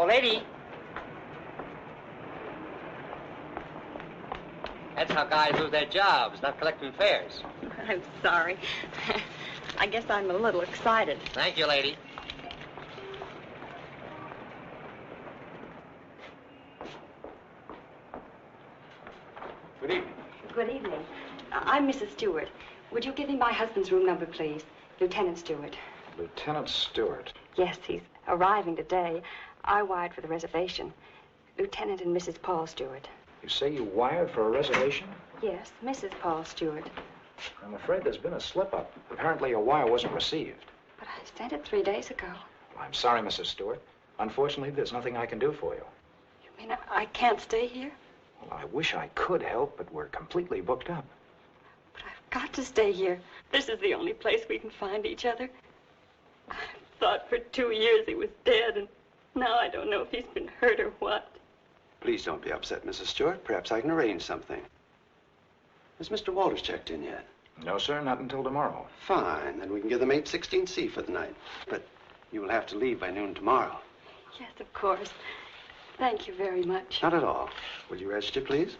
Hello, lady. That's how guys lose their jobs, not collecting fares. I'm sorry. I guess I'm a little excited. Thank you, lady. Good evening. Good evening. I'm Mrs. Stewart. Would you give me my husband's room number, please? Lieutenant Stewart. Lieutenant Stewart. Yes, he's arriving today. I wired for the reservation. Lieutenant and Mrs. Paul Stewart. You say you wired for a reservation? Yes, Mrs. Paul Stewart. I'm afraid there's been a slip-up. Apparently your wire wasn't received. But I sent it 3 days ago. Well, I'm sorry, Mrs. Stewart. Unfortunately, there's nothing I can do for you. You mean I can't stay here? Well, I wish I could help, but we're completely booked up. But I've got to stay here. This is the only place we can find each other. I thought for 2 years he was dead, and now I don't know if he's been hurt or what. Please don't be upset, Mrs. Stewart. Perhaps I can arrange something. Has Mr. Walters checked in yet? No, sir, not until tomorrow. Fine. Then we can give them 816C for the night. But you will have to leave by noon tomorrow. Yes, of course. Thank you very much. Not at all. Will you register, please?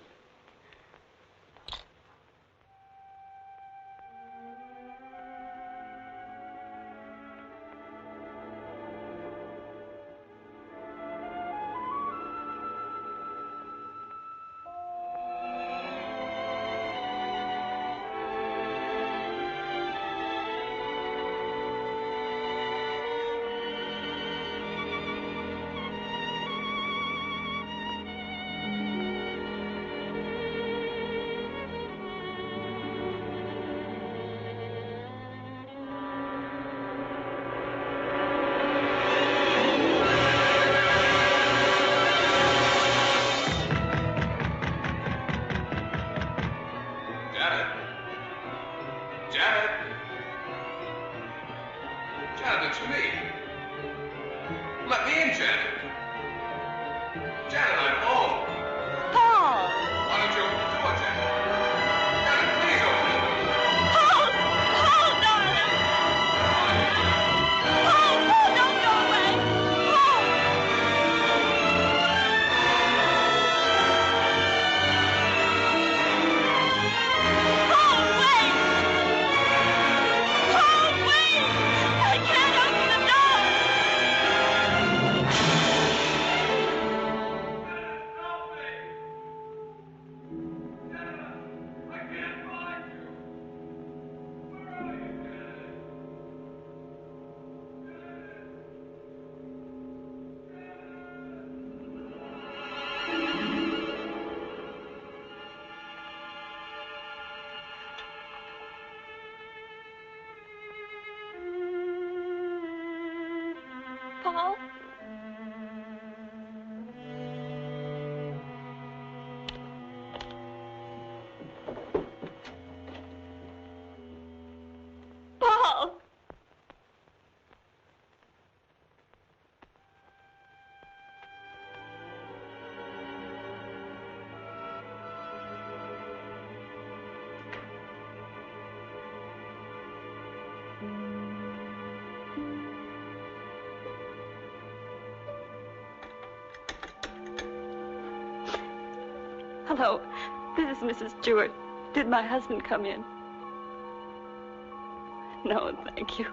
Paul? Paul! Hello, this is Mrs. Stewart. Did my husband come in? No, thank you.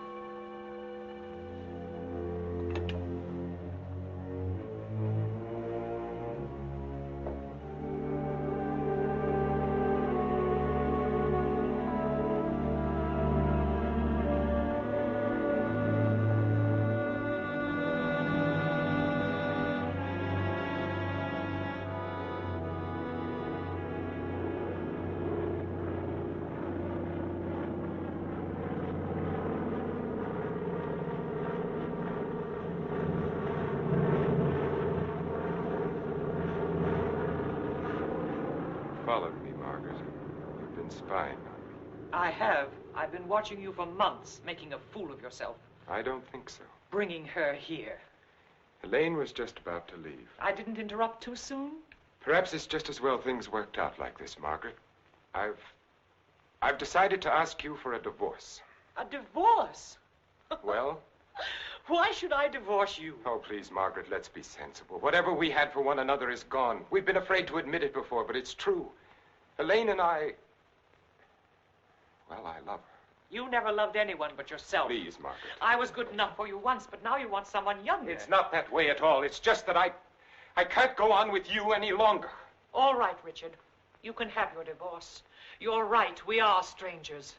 Followed me, Margaret. You've been spying on me. I have. I've been watching you for months, making a fool of yourself. I don't think so. Bringing her here. Elaine was just about to leave. I didn't interrupt too soon? Perhaps it's just as well things worked out like this, Margaret. I've decided to ask you for a divorce. A divorce? Well? Why should I divorce you? Oh, please, Margaret, let's be sensible. Whatever we had for one another is gone. We've been afraid to admit it before, but it's true. Elaine and I... Well, I love her. You never loved anyone but yourself. Please, Margaret. I was good enough for you once, but now you want someone younger. It's not that way at all. It's just that I can't go on with you any longer. All right, Richard. You can have your divorce. You're right. We are strangers.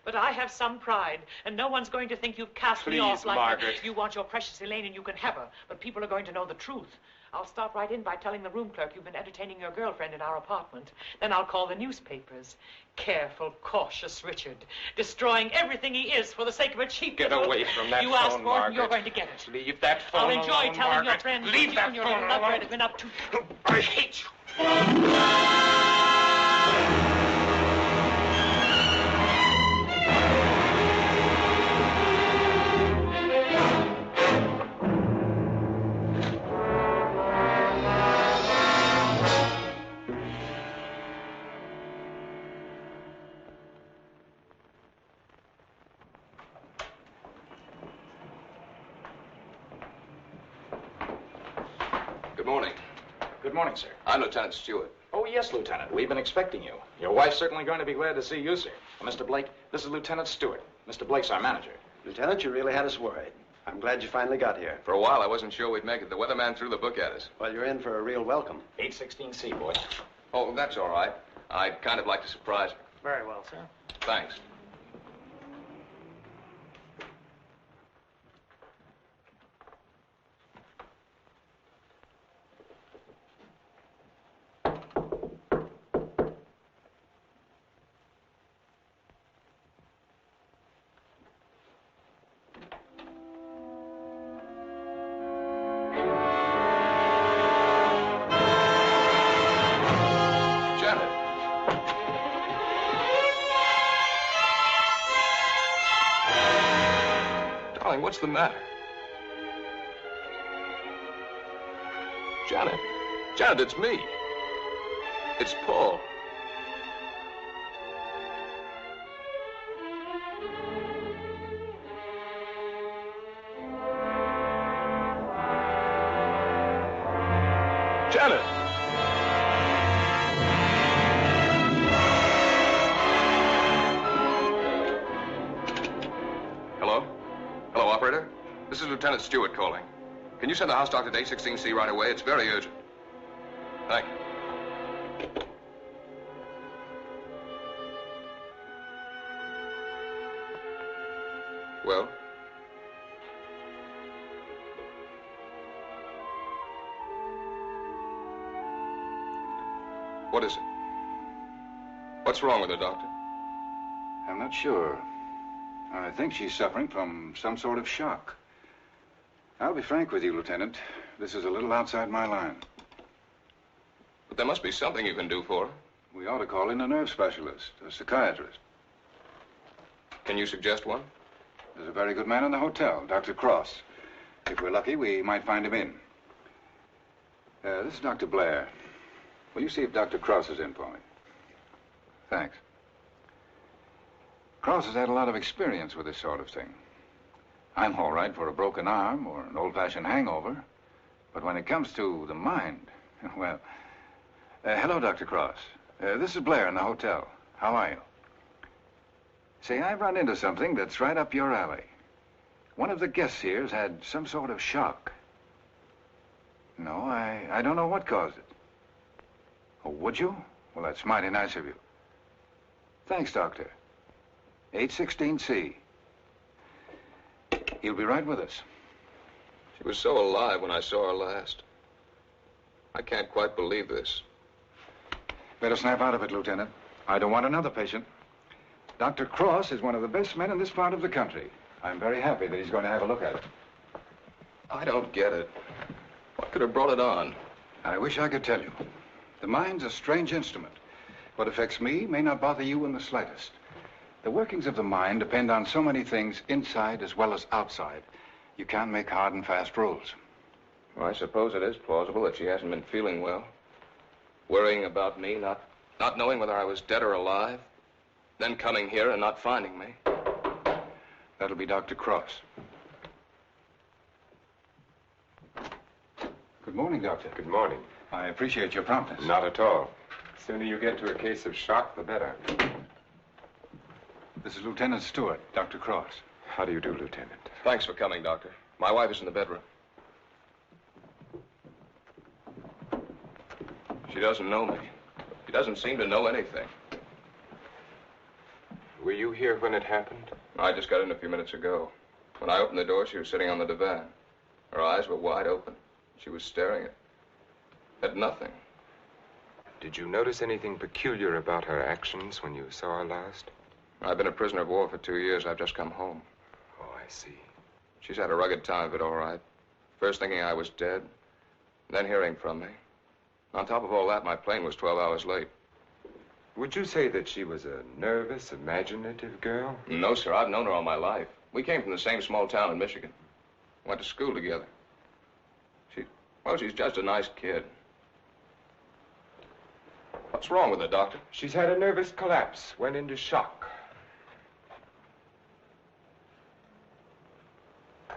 But I have some pride, and no one's going to think you've cast me off like Margaret. that. You want your precious Elaine, and you can have her. But people are going to know the truth. I'll start right in by telling the room clerk you've been entertaining your girlfriend in our apartment. Then I'll call the newspapers. Careful, cautious Richard. Destroying everything he is for the sake of a cheap Get little... away from that You phone, asked for it, Margaret. and you're going to get it. Leave that phone I'll enjoy alone, telling your Margaret. friends Leave what that you and your phone little lover alone. have been up to. I hate you. Good morning. Good morning, sir. I'm Lieutenant Stewart. Oh, yes, Lieutenant. We've been expecting you. Your wife's certainly going to be glad to see you, sir. Mr. Blake, this is Lieutenant Stewart. Mr. Blake's our manager. Lieutenant, you really had us worried. I'm glad you finally got here. For a while, I wasn't sure we'd make it. The weatherman threw the book at us. Well, you're in for a real welcome. 816C, boy. Oh, that's all right. I'd kind of like to surprise her. Very well, sir. Thanks. What's the matter? Janet. Janet, it's me. It's Paul. Janet. Hello? Hello, operator. This is Lieutenant Stewart calling. Can you send the house doctor to 816C right away? It's very urgent. Thank you. Well? What is it? What's wrong with her, Doctor? I'm not sure. I think she's suffering from some sort of shock. I'll be frank with you, Lieutenant. This is a little outside my line. But there must be something you can do for her. We ought to call in a nerve specialist, a psychiatrist. Can you suggest one? There's a very good man in the hotel, Dr. Cross. If we're lucky, we might find him in. This is Dr. Blair. Will you see if Dr. Cross is in for me? Thanks. Cross has had a lot of experience with this sort of thing. I'm all right for a broken arm or an old-fashioned hangover. But when it comes to the mind, well... hello, Dr. Cross. This is Blair in the hotel. How are you? Say, I've run into something that's right up your alley. One of the guests here's had some sort of shock. No, I don't know what caused it. Oh, would you? Well, that's mighty nice of you. Thanks, Doctor. 816C. He'll be right with us. She was so alive when I saw her last. I can't quite believe this. Better snap out of it, Lieutenant. I don't want another patient. Dr. Cross is one of the best men in this part of the country. I'm very happy that he's going to have a look at it. I don't get it. What could have brought it on? I wish I could tell you. The mind's a strange instrument. What affects me may not bother you in the slightest. The workings of the mind depend on so many things inside as well as outside. You can't make hard and fast rules. Well, I suppose it is plausible that she hasn't been feeling well. Worrying about me, not knowing whether I was dead or alive. Then coming here and not finding me. That'll be Dr. Cross. Good morning, Doctor. Good morning. I appreciate your promptness. Not at all. The sooner you get to a case of shock, the better. This is Lieutenant Stewart, Dr. Cross. How do you do, Lieutenant? Thanks for coming, Doctor. My wife is in the bedroom. She doesn't know me. She doesn't seem to know anything. Were you here when it happened? I just got in a few minutes ago. When I opened the door, she was sitting on the divan. Her eyes were wide open. She was staring at nothing. Did you notice anything peculiar about her actions when you saw her last? I've been a prisoner of war for 2 years. I've just come home. Oh, I see. She's had a rugged time of it, all right. First thinking I was dead, then hearing from me. On top of all that, my plane was 12 hours late. Would you say that she was a nervous, imaginative girl? No, sir. I've known her all my life. We came from the same small town in Michigan. Went to school together. She's just a nice kid. What's wrong with her, Doctor? She's had a nervous collapse, went into shock.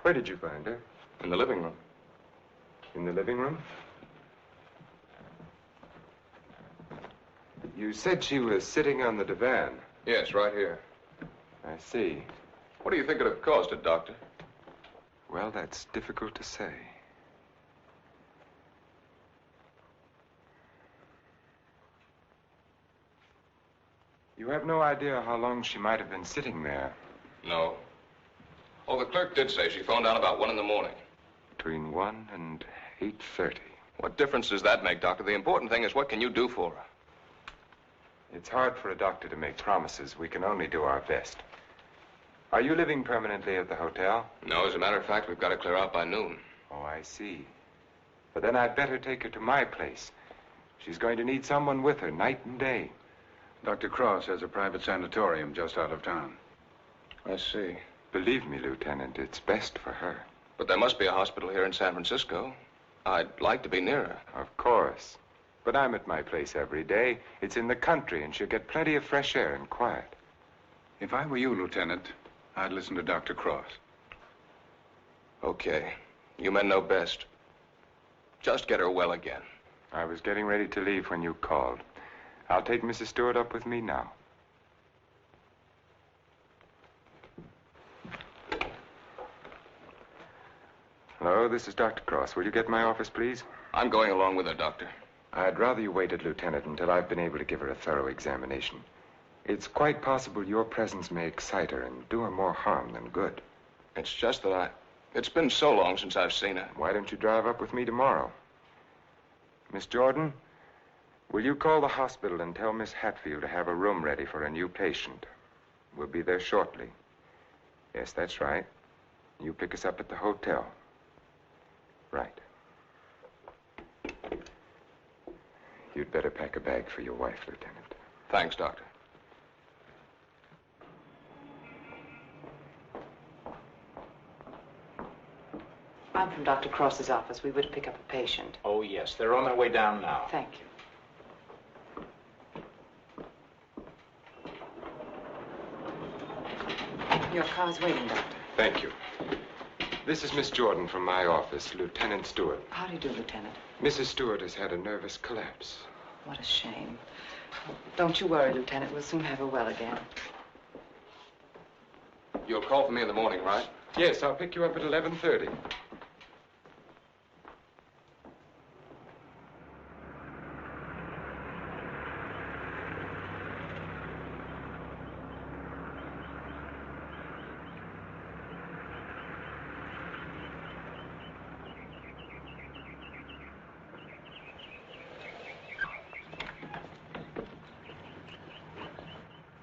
Where did you find her? In the living room. In the living room? You said she was sitting on the divan. Yes, right here. I see. What do you think could have caused it, Doctor? Well, that's difficult to say. You have no idea how long she might have been sitting there. No. Oh, the clerk did say she phoned out about 1 in the morning. Between 1 and 8:30. What difference does that make, Doctor? The important thing is, what can you do for her? It's hard for a doctor to make promises. We can only do our best. Are you living permanently at the hotel? No, as a matter of fact, we've got to clear out by noon. Oh, I see. But then I'd better take her to my place. She's going to need someone with her night and day. Dr. Cross has a private sanatorium just out of town. I see. Believe me, Lieutenant, it's best for her. But there must be a hospital here in San Francisco. I'd like to be near her. Of course. But I'm at my place every day. It's in the country, and she'll get plenty of fresh air and quiet. If I were you, Lieutenant, I'd listen to Dr. Cross. Okay. You men know best. Just get her well again. I was getting ready to leave when you called. I'll take Mrs. Stewart up with me now. Hello, this is Dr. Cross. Will you get my office, please? I'm going along with her, Doctor. I'd rather you waited, Lieutenant, until I've been able to give her a thorough examination. It's quite possible your presence may excite her and do her more harm than good. It's just that it's been so long since I've seen her. Why don't you drive up with me tomorrow? Miss Jordan, will you call the hospital and tell Miss Hatfield to have a room ready for a new patient? We'll be there shortly. Yes, that's right. You pick us up at the hotel. Right. You'd better pack a bag for your wife, Lieutenant. Thanks, Doctor. I'm from Dr. Cross's office. We were to pick up a patient. Oh, yes. They're on their way down now. Thank you. Your car's waiting, Doctor. Thank you. This is Miss Jordan from my office, Lieutenant Stewart. How do you do, Lieutenant? Mrs. Stewart has had a nervous collapse. What a shame. Don't you worry, Lieutenant. We'll soon have her well again. You'll call for me in the morning, right? Yes, I'll pick you up at 11:30.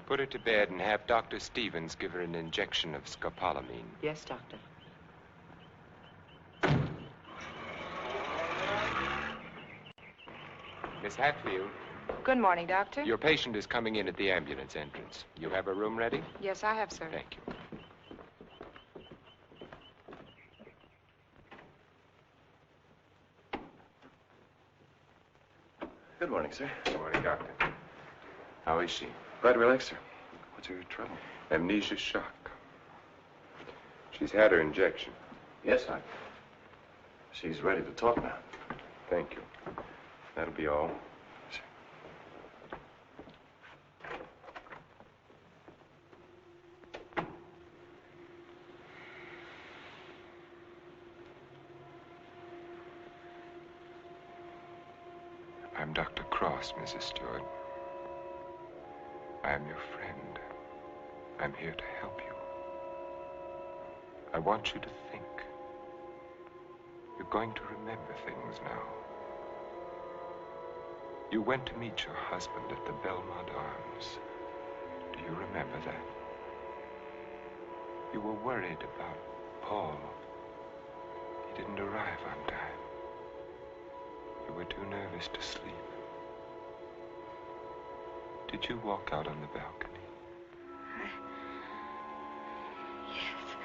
Put her to bed and have Dr. Stevens give her an injection of scopolamine. Yes, Doctor. Miss Hatfield, Good morning, Doctor. your patient is coming in at the ambulance entrance. You have a room ready? Yes, I have, sir. Thank you. Good morning, sir. Good morning, Doctor. How is she? Quite relaxed, sir. What's her trouble? Amnesia shock. She's had her injection. Yes, she's ready to talk now. Thank you. That'll be all. I'm Dr. Cross, Mrs. Stewart. I am your friend. I'm here to help you. I want you to think. You're going to remember things now. You went to meet your husband at the Belmont Arms. Do you remember that? You were worried about Paul. He didn't arrive on time. You were too nervous to sleep. Did you walk out on the balcony? Yes.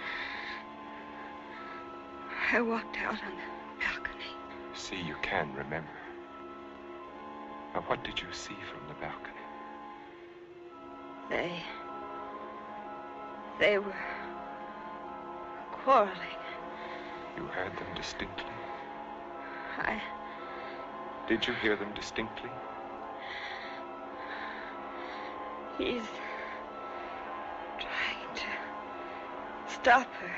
I walked out on the balcony. See, you can remember. Now, what did you see from the balcony? They were quarreling. You heard them distinctly? I... Did you hear them distinctly? He's trying to stop her.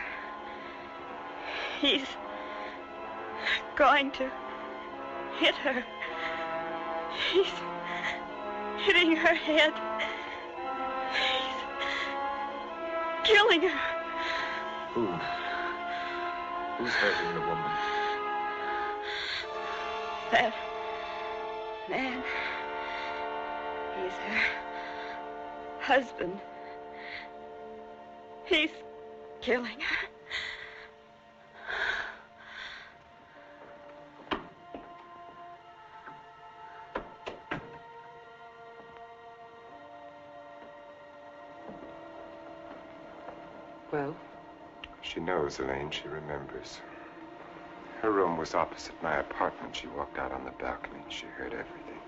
He's going to hit her. He's hitting her head. He's killing her. Who? Who's hurting the woman? That man. He's her husband. He's killing her. Well? She knows, Elaine. She remembers. Her room was opposite my apartment. She walked out on the balcony. She heard everything.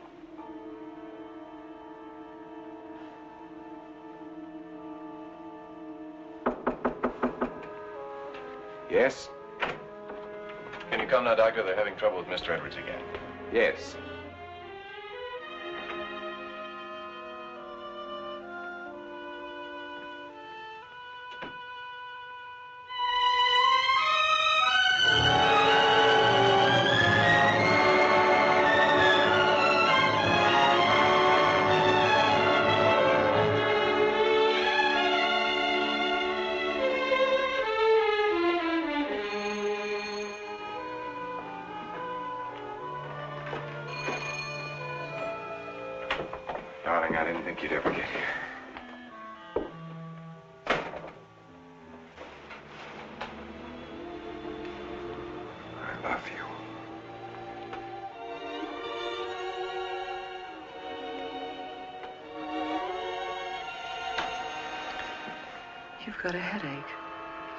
Yes? Can you come now, Doctor? They're having trouble with Mr. Edwards again. Yes. Darling, I didn't think you'd ever get here. I love you. You've got a headache.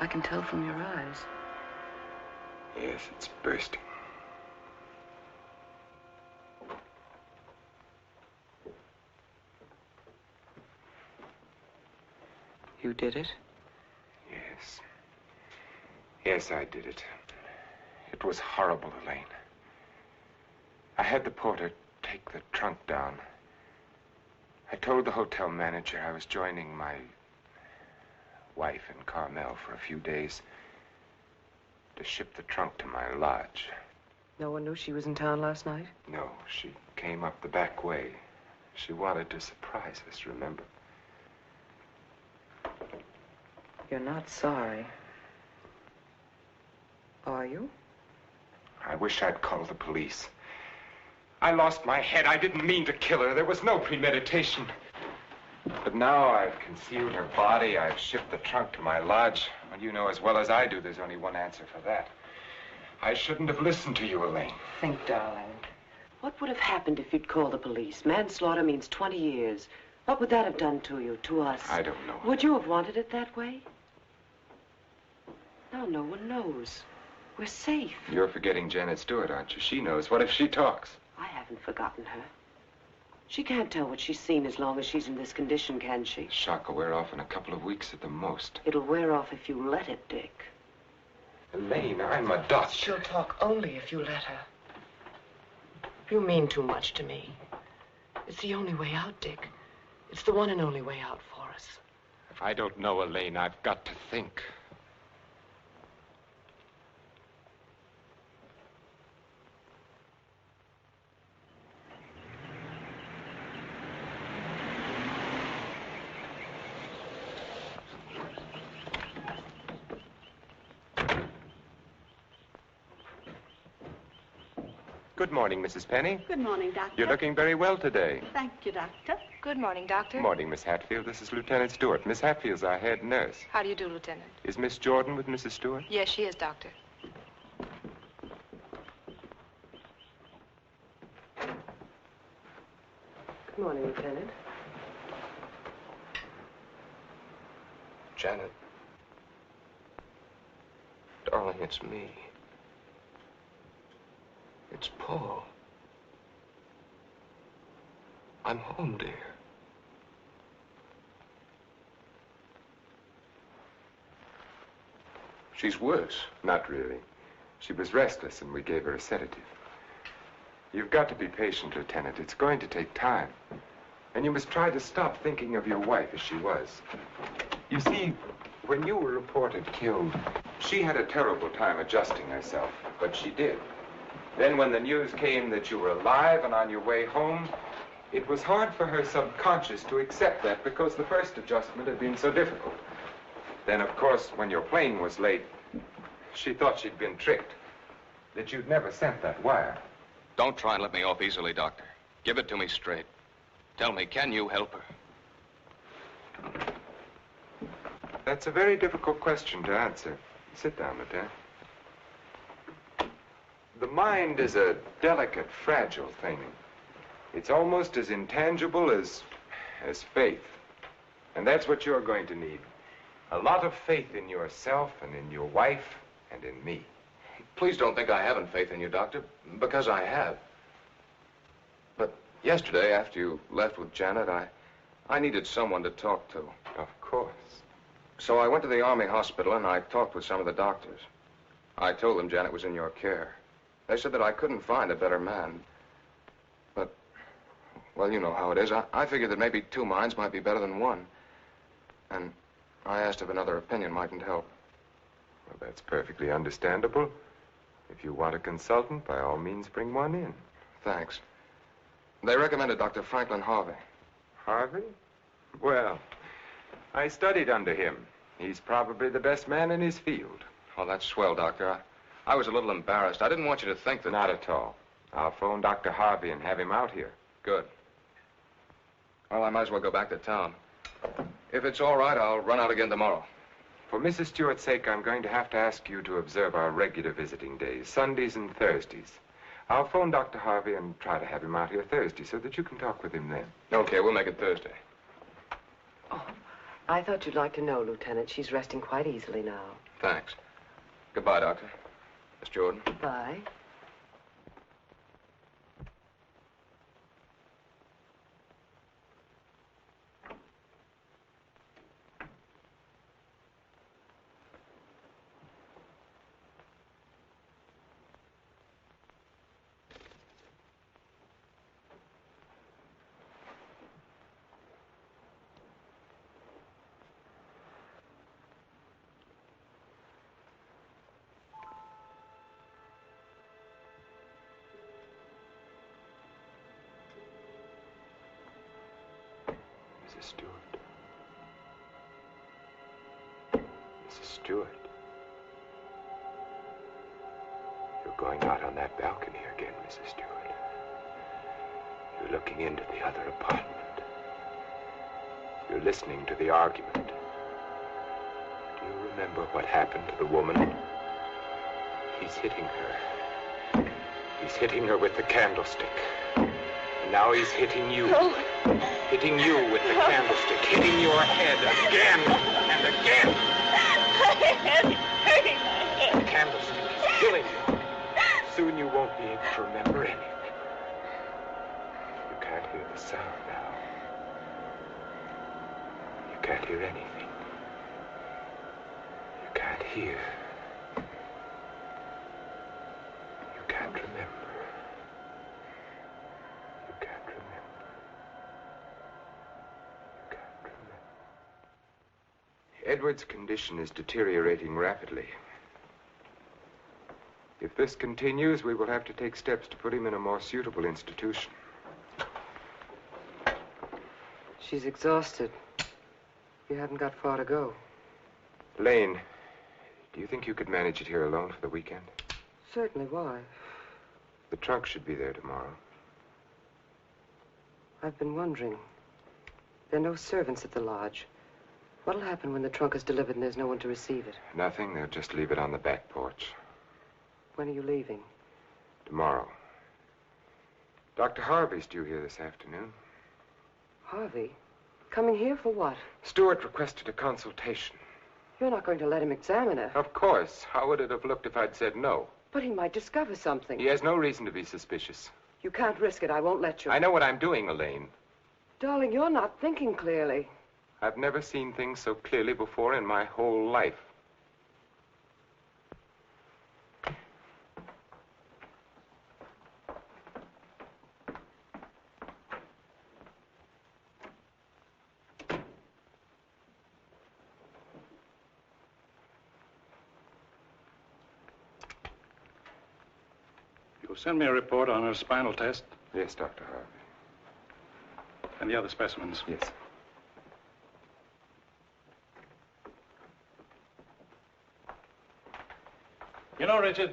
I can tell from your eyes. Yes, it's bursting. You did it? Yes. Yes, I did it. It was horrible, Elaine. I had the porter take the trunk down. I told the hotel manager I was joining my wife in Carmel for a few days to ship the trunk to my lodge. No one knew she was in town last night? No, she came up the back way. She wanted to surprise us, remember? You're not sorry. Are you? I wish I'd called the police. I lost my head. I didn't mean to kill her. There was no premeditation. But now I've concealed her body. I've shipped the trunk to my lodge. Well, you know as well as I do there's only one answer for that. I shouldn't have listened to you, Elaine. Think, darling. What would have happened if you'd called the police? Manslaughter means 20 years. What would that have done to you, to us? I don't know. Would you have wanted it that way? Now no one knows. We're safe. You're forgetting Janet Stewart, aren't you? She knows. What if she talks? I haven't forgotten her. She can't tell what she's seen as long as she's in this condition, can she? The shock will wear off in a couple of weeks at the most. It'll wear off if you let it, Dick. Elaine, I'm a doctor. She'll talk only if you let her. You mean too much to me. It's the only way out, Dick. It's the one and only way out for us. I don't know, Elaine. I've got to think. Good morning, Mrs. Penny. Good morning, Doctor. You're looking very well today. Thank you, Doctor. Good morning, Doctor. Good morning, Miss Hatfield. This is Lieutenant Stewart. Miss Hatfield's our head nurse. How do you do, Lieutenant? Is Miss Jordan with Mrs. Stewart? Yes, she is, Doctor. Good morning, Lieutenant. Janet. Darling, it's me. It's Paul. I'm home, dear. She's worse. Not really. She was restless, and we gave her a sedative. You've got to be patient, Lieutenant. It's going to take time. And you must try to stop thinking of your wife as she was. You see, when you were reported killed, she had a terrible time adjusting herself, but she did. Then when the news came that you were alive and on your way home, it was hard for her subconscious to accept that because the first adjustment had been so difficult. Then, of course, when your plane was late, she thought she'd been tricked, that you'd never sent that wire. Don't try and let me off easily, Doctor. Give it to me straight. Tell me, can you help her? That's a very difficult question to answer. Sit down, Lieutenant. The mind is a delicate, fragile thing. It's almost as intangible as faith. And that's what you're going to need. A lot of faith in yourself and in your wife and in me. Please don't think I haven't faith in you, Doctor, because I have. But yesterday, after you left with Janet, I needed someone to talk to. Of course. So I went to the Army hospital and I talked with some of the doctors. I told them Janet was in your care. They said that I couldn't find a better man. But, well, you know how it is. I figured that maybe two minds might be better than one. And I asked if another opinion mightn't help. Well, that's perfectly understandable. If you want a consultant, by all means, bring one in. Thanks. They recommended Dr. Franklin Harvey. Harvey? Well, I studied under him. He's probably the best man in his field. Oh, that's swell, Doctor. I was a little embarrassed. I didn't want you to think that... Not at all. I'll phone Dr. Harvey and have him out here. Good. Well, I might as well go back to town. If it's all right, I'll run out again tomorrow. For Mrs. Stewart's sake, I'm going to have to ask you to observe our regular visiting days, Sundays and Thursdays. I'll phone Dr. Harvey and try to have him out here Thursday so that you can talk with him then. Okay, we'll make it Thursday. Oh, I thought you'd like to know, Lieutenant. She's resting quite easily now. Thanks. Goodbye, Doctor. Miss Jordan. Bye. Mrs. Stewart. Mrs. Stewart. You're going out on that balcony again, Mrs. Stewart. You're looking into the other apartment. You're listening to the argument. Do you remember what happened to the woman? He's hitting her. He's hitting her with the candlestick. And now he's hitting you. No. Hitting you with the candlestick. Hitting your head again and again. My head is hurting my head. The candlestick is killing you. Soon you won't be able to remember anything. You can't hear the sound now. You can't hear anything. You can't hear. You can't remember. Edward's condition is deteriorating rapidly. If this continues, we will have to take steps to put him in a more suitable institution. She's exhausted. You haven't got far to go. Lane, do you think you could manage it here alone for the weekend? Certainly. Why? The trunk should be there tomorrow. I've been wondering. There are no servants at the lodge. What'll happen when the trunk is delivered and there's no one to receive it? Nothing. They'll just leave it on the back porch. When are you leaving? Tomorrow. Dr. Harvey's due here this afternoon. Harvey? Coming here for what? Stewart requested a consultation. You're not going to let him examine her. Of course. How would it have looked if I'd said no? But he might discover something. He has no reason to be suspicious. You can't risk it. I won't let you. I know what I'm doing, Elaine. Darling, you're not thinking clearly. I've never seen things so clearly before in my whole life. You'll send me a report on her spinal test Yes, Dr. Harvey. and the other specimens. Yes. You know, Richard,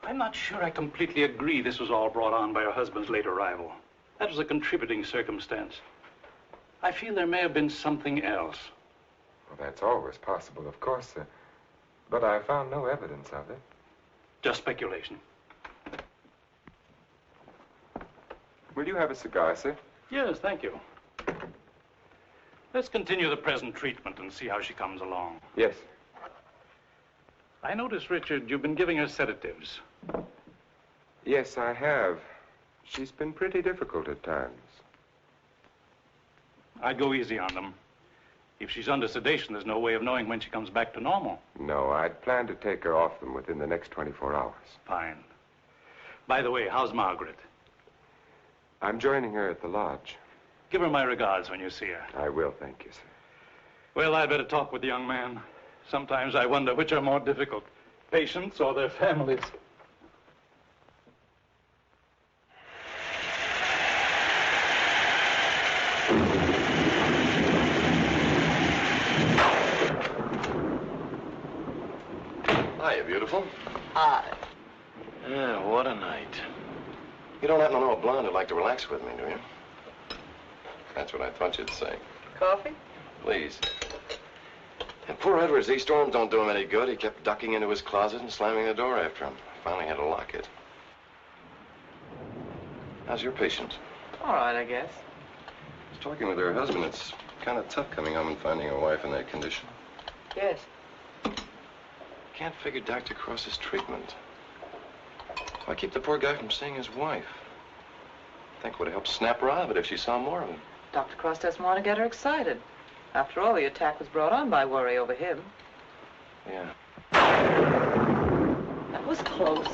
I'm not sure I completely agree this was all brought on by her husband's late arrival. That was a contributing circumstance. I feel there may have been something else. Well, that's always possible, of course, sir. But I found no evidence of it. Just speculation. Will you have a cigar, sir? Yes, thank you. Let's continue the present treatment and see how she comes along. Yes. I notice, Richard, you've been giving her sedatives. Yes, I have. She's been pretty difficult at times. I'd go easy on them. If she's under sedation, there's no way of knowing when she comes back to normal. No, I'd planned to take her off them within the next 24 hours. Fine. By the way, how's Margaret? I'm joining her at the lodge. Give her my regards when you see her. I will, thank you, sir. Well, I'd better talk with the young man. Sometimes I wonder which are more difficult, patients or their families. Hiya, beautiful. Hi. Yeah, what a night. You don't happen to know a blonde who'd like to relax with me, do you? That's what I thought you'd say. Coffee? Please. And poor Edward's e-storms don't do him any good. He kept ducking into his closet and slamming the door after him. I finally had to lock it. How's your patient? All right, I guess. I was talking with her husband. It's kind of tough coming home and finding a wife in that condition. Yes. Can't figure Dr. Cross's treatment. Why keep the poor guy from seeing his wife? I think it would have helped snap her out of it if she saw more of him. Dr. Cross doesn't want to get her excited. After all, the attack was brought on by worry over him. Yeah. That was close.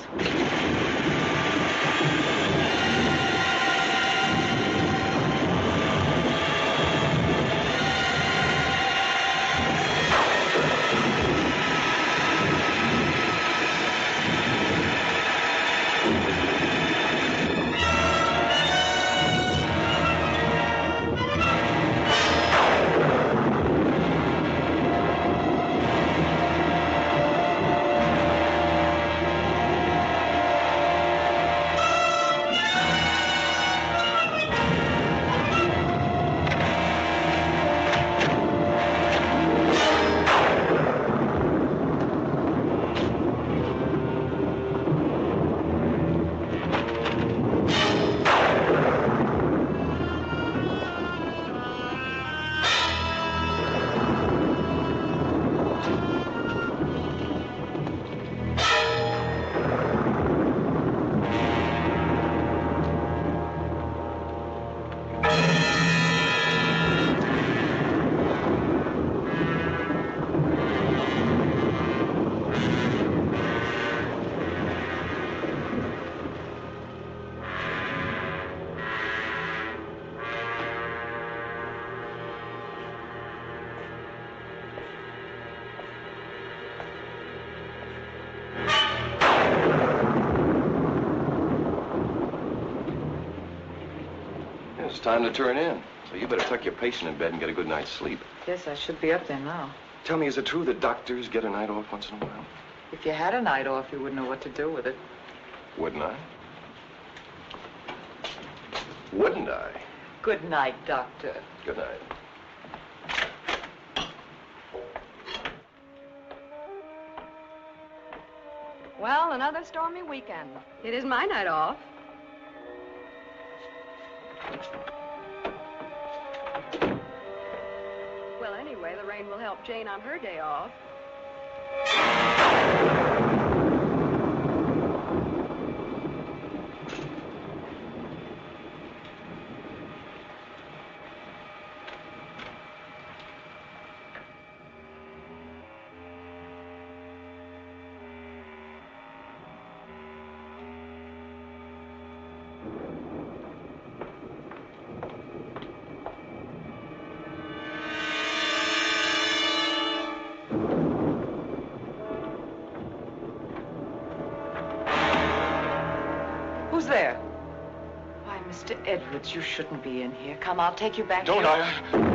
time to turn in. So you better tuck your patient in bed and get a good night's sleep. Yes, I should be up there now. Tell me, is it true that doctors get a night off once in a while? If you had a night off, you wouldn't know what to do with it. Wouldn't I? Wouldn't I? Good night, Doctor. Good night. Well, another stormy weekend. It is my night off. Well, anyway, the rain will help Jane on her day off. Who's there? Why, Mr. Edwards, you shouldn't be in here. Come, I'll take you back. Don't I?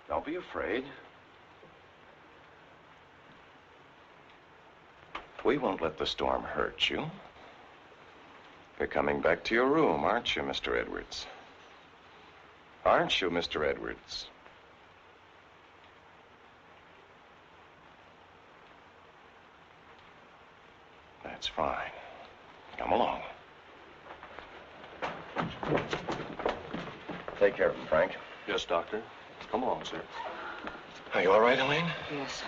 Don't be afraid. We won't let the storm hurt you. You're coming back to your room, aren't you, Mr. Edwards? Aren't you, Mr. Edwards? That's fine. Come along. Take care of him, Frank. Yes, Doctor. Come along, sir. Are you all right, Elaine? Yes.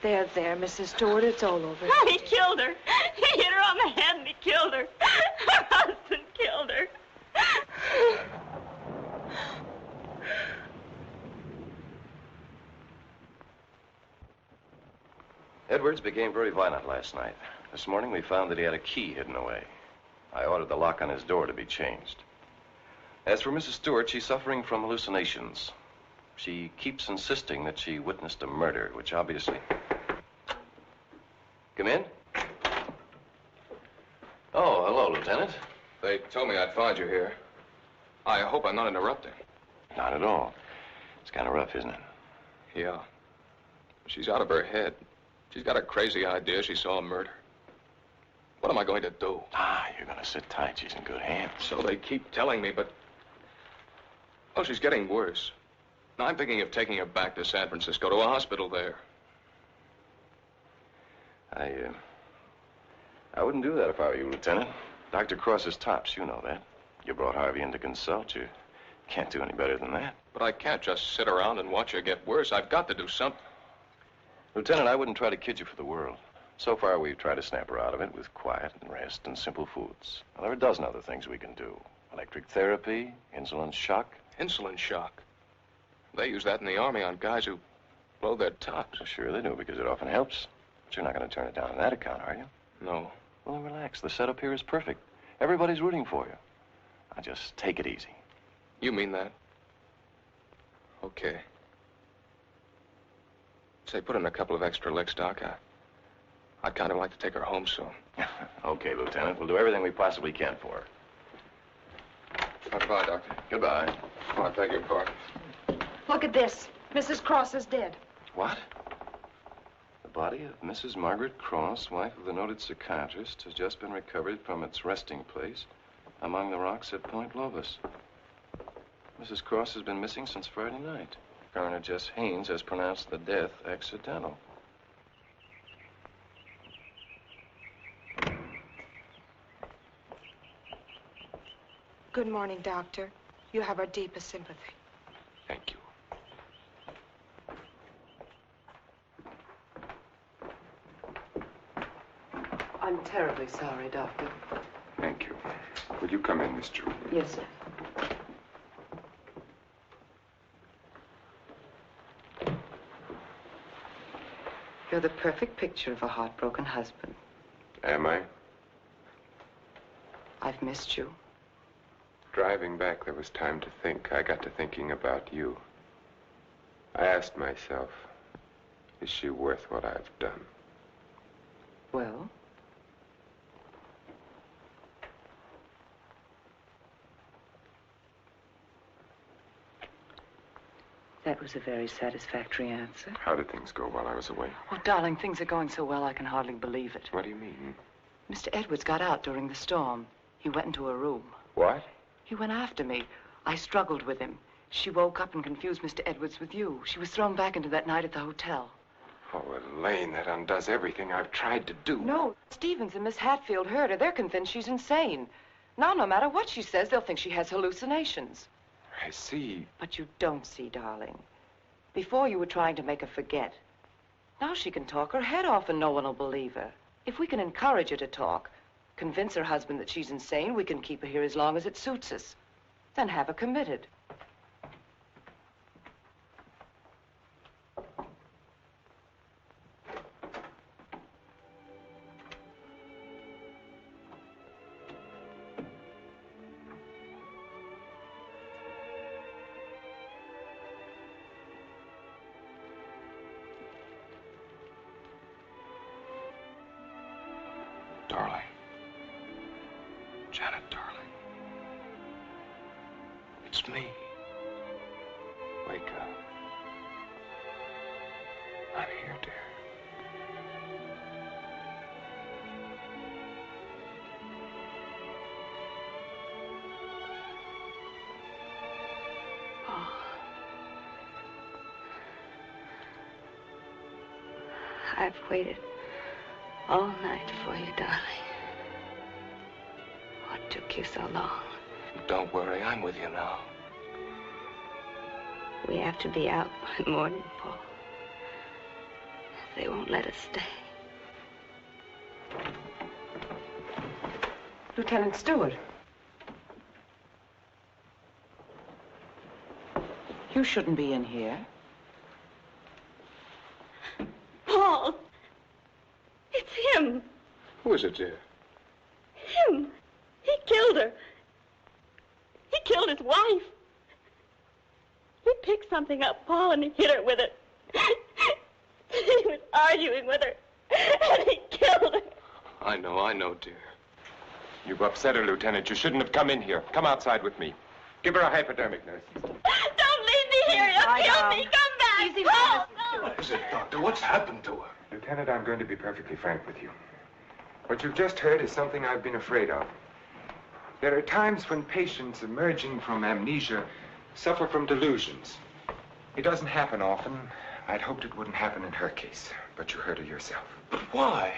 There, Mrs. Stewart, it's all over. Oh, he killed her. He hit her on the head and he killed her. Her husband killed her. Edwards became very violent last night. This morning we found that he had a key hidden away. I ordered the lock on his door to be changed. As for Mrs. Stewart, she's suffering from hallucinations. She keeps insisting that she witnessed a murder, which obviously... Come in. Oh, hello, Lieutenant. They told me I'd find you here. I hope I'm not interrupting. Not at all. It's kind of rough, isn't it? Yeah. She's out of her head. She's got a crazy idea she saw a murder. What am I going to do? Ah, you're going to sit tight. She's in good hands. So they keep telling me, but... Oh, she's getting worse. Now, I'm thinking of taking her back to San Francisco, to a hospital there. I wouldn't do that if I were you, Lieutenant. Dr. Cross is tops, you know that. You brought Harvey in to consult. You can't do any better than that. But I can't just sit around and watch her get worse. I've got to do something. Lieutenant, I wouldn't try to kid you for the world. So far, we've tried to snap her out of it with quiet and rest and simple foods. Well, there are a dozen other things we can do. Electric therapy, insulin shock. Insulin shock. They use that in the Army on guys who blow their tops. Well, sure they do, because it often helps. But you're not going to turn it down on that account, are you? No. Well, then relax. The setup here is perfect. Everybody's rooting for you. Now, just take it easy. You mean that? Okay. Say, put in a couple of extra licks, Doc. I'd kind of like to take her home soon. Okay, Lieutenant. We'll do everything we possibly can for her. Bye-bye, Doctor. Goodbye. Oh, I beg your pardon. Look at this. Mrs. Cross is dead. What? The body of Mrs. Margaret Cross, wife of the noted psychiatrist, has just been recovered from its resting place among the rocks at Point Lobos. Mrs. Cross has been missing since Friday night. Coroner Jess Haynes has pronounced the death accidental. Good morning, Doctor. You have our deepest sympathy. Thank you. I'm terribly sorry, Doctor. Thank you. Will you come in, Miss Jewell? Yes, sir. You're the perfect picture of a heartbroken husband. Am I? I've missed you. Driving back, there was time to think. I got to thinking about you. I asked myself, is she worth what I've done? Well? That was a very satisfactory answer. How did things go while I was away? Oh, darling, things are going so well I can hardly believe it. What do you mean? Mr. Edwards got out during the storm. He went into a room. What? He went after me. I struggled with him. She woke up and confused Mr. Edwards with you. She was thrown back into that night at the hotel. Oh, Elaine, that undoes everything I've tried to do. No, Stevens and Miss Hatfield heard her. They're convinced she's insane. Now, no matter what she says, they'll think she has hallucinations. I see. But you don't see, darling. Before you were trying to make her forget. Now she can talk her head off and no one will believe her. If we can encourage her to talk, convince her husband that she's insane, we can keep her here as long as it suits us. Then have her committed. Darling. Janet, darling. It's me. Wake up. I'm here, dear. Oh. I've waited all night for you, darling. What took you so long? Don't worry, I'm with you now. We have to be out by morning, Paul. They won't let us stay. Lieutenant Stewart. You shouldn't be in here. Paul! It's him! Who is it, dear? Him! He killed her. He killed his wife. He picked something up, Paul, and he hit her with it. He was arguing with her, and he killed her. I know, dear. You've upset her, Lieutenant. You shouldn't have come in here. Come outside with me. Give her a hypodermic, nurse. Don't leave me here. You'll kill me. Come back. Easy, Paul, no. What is it, Doctor? What's happened to her? Lieutenant, I'm going to be perfectly frank with you. What you've just heard is something I've been afraid of. There are times when patients emerging from amnesia suffer from delusions. It doesn't happen often. I'd hoped it wouldn't happen in her case, but you heard her yourself. But why?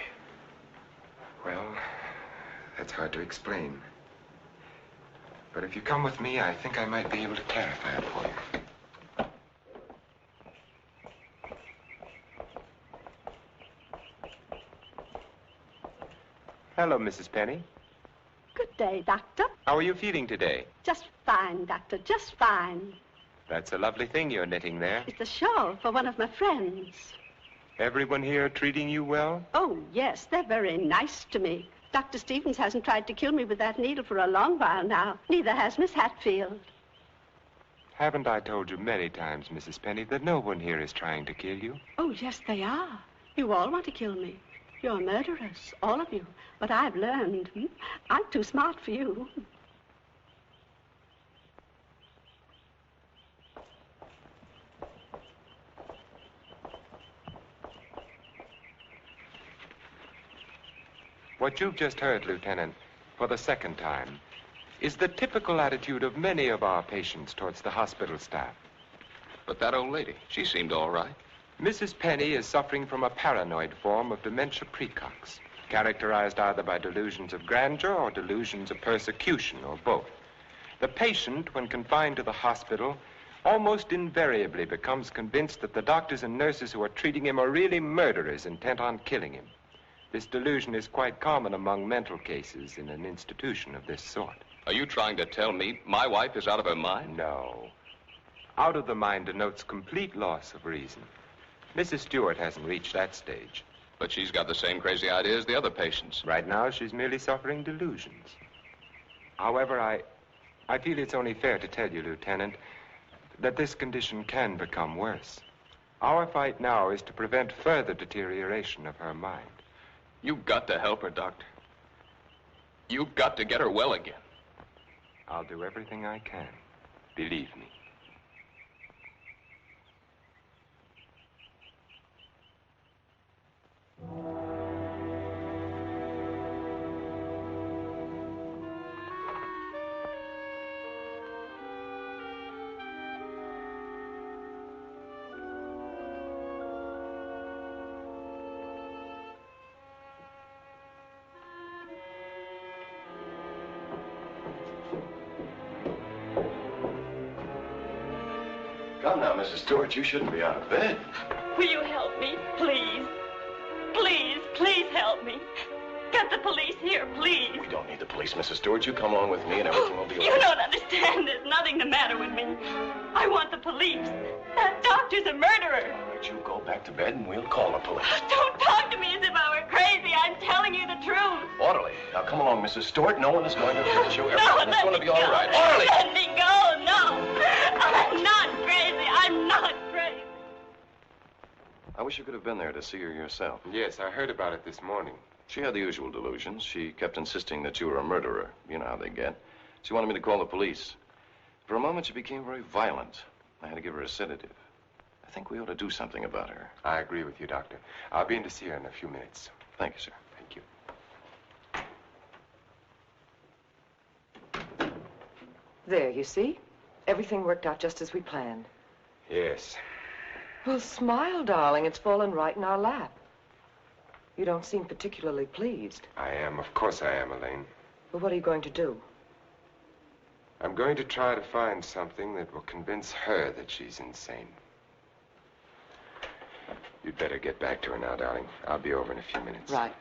Well, that's hard to explain. But if you come with me, I think I might be able to clarify it for you. Hello, Mrs. Penny. Good day, Doctor. How are you feeling today? Just fine, Doctor, just fine. That's a lovely thing you're knitting there. It's a shawl for one of my friends. Everyone here treating you well? Oh, yes, they're very nice to me. Dr. Stevens hasn't tried to kill me with that needle for a long while now. Neither has Miss Hatfield. Haven't I told you many times, Mrs. Penny, that no one here is trying to kill you? Oh, yes, they are. You all want to kill me. You're murderers, all of you. But I've learned. I'm too smart for you. What you've just heard, Lieutenant, for the second time, is the typical attitude of many of our patients towards the hospital staff. But that old lady, she seemed all right. Mrs. Penny is suffering from a paranoid form of dementia precox, characterized either by delusions of grandeur or delusions of persecution, or both. The patient, when confined to the hospital, almost invariably becomes convinced that the doctors and nurses who are treating him are really murderers intent on killing him. This delusion is quite common among mental cases in an institution of this sort. Are you trying to tell me my wife is out of her mind? No. Out of the mind denotes complete loss of reason. Mrs. Stewart hasn't reached that stage. But she's got the same crazy idea as the other patients. Right now, she's merely suffering delusions. However, I feel it's only fair to tell you, Lieutenant, that this condition can become worse. Our fight now is to prevent further deterioration of her mind. You've got to help her, Doctor. You've got to get her well again. I'll do everything I can. Believe me. Come now, Mrs. Stewart, you shouldn't be out of bed. Will you help me, please? Please, please help me. Get the police here, please. We don't need the police, Mrs. Stewart. You come along with me and everything will be all right. You don't understand. There's nothing the matter with me. I want the police. That doctor's a murderer. All right, you go back to bed and we'll call the police. Don't talk to me as if I were crazy. I'm telling you the truth. Orderly. Now come along, Mrs. Stewart. No one is going to hurt you. No, Everything is going to be all right. Orderly! Let me go. No. I'm not crazy. I'm not crazy. I wish you could have been there to see her yourself. Yes, I heard about it this morning. She had the usual delusions. She kept insisting that you were a murderer. You know how they get. She wanted me to call the police. For a moment, she became very violent. I had to give her a sedative. I think we ought to do something about her. I agree with you, Doctor. I'll be in to see her in a few minutes. Thank you, sir. Thank you. There, you see? Everything worked out just as we planned. Yes. Well, smile, darling. It's fallen right in our lap. You don't seem particularly pleased. I am. Of course I am, Elaine. Well, what are you going to do? I'm going to try to find something that will convince her that she's insane. You'd better get back to her now, darling. I'll be over in a few minutes. Right.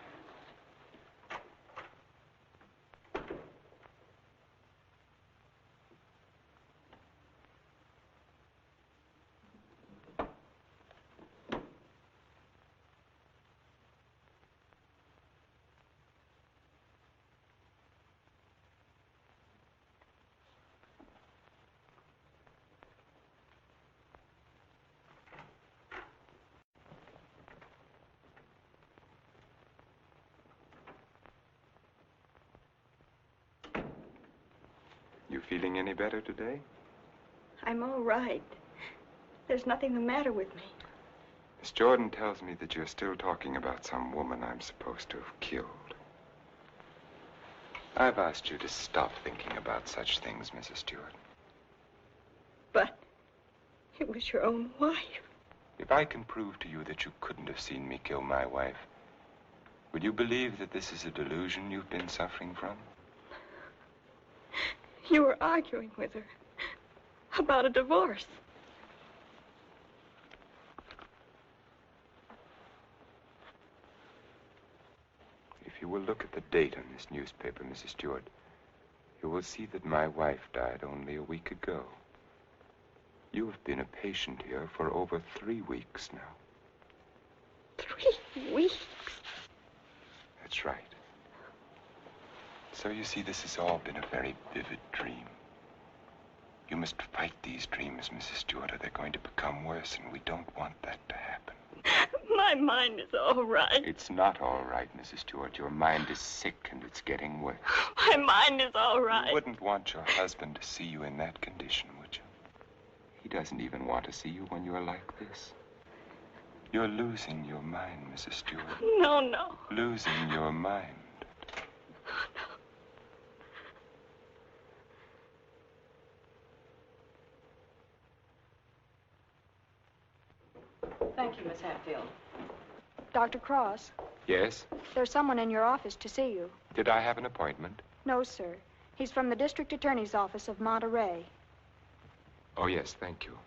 You feeling any better today? I'm all right. There's nothing the matter with me. Miss Jordan tells me that you're still talking about some woman I'm supposed to have killed. I've asked you to stop thinking about such things, Mrs. Stewart. But it was your own wife. If I can prove to you that you couldn't have seen me kill my wife, will you believe that this is a delusion you've been suffering from? You were arguing with her about a divorce. If you will look at the date on this newspaper, Mrs. Stewart, you will see that my wife died only a week ago. You have been a patient here for over 3 weeks now. 3 weeks? That's right. So you see, this has all been a very vivid dream. You must fight these dreams, Mrs. Stewart, or they're going to become worse, and we don't want that to happen. My mind is all right. It's not all right, Mrs. Stewart. Your mind is sick, and it's getting worse. My mind is all right. You wouldn't want your husband to see you in that condition, would you? He doesn't even want to see you when you're like this. You're losing your mind, Mrs. Stewart. No, no. Losing your mind. Thank you, Miss Hatfield. Dr. Cross, Yes? there's someone in your office to see you. Did I have an appointment? No, sir. He's from the District Attorney's Office of Monterey. Oh, yes, thank you.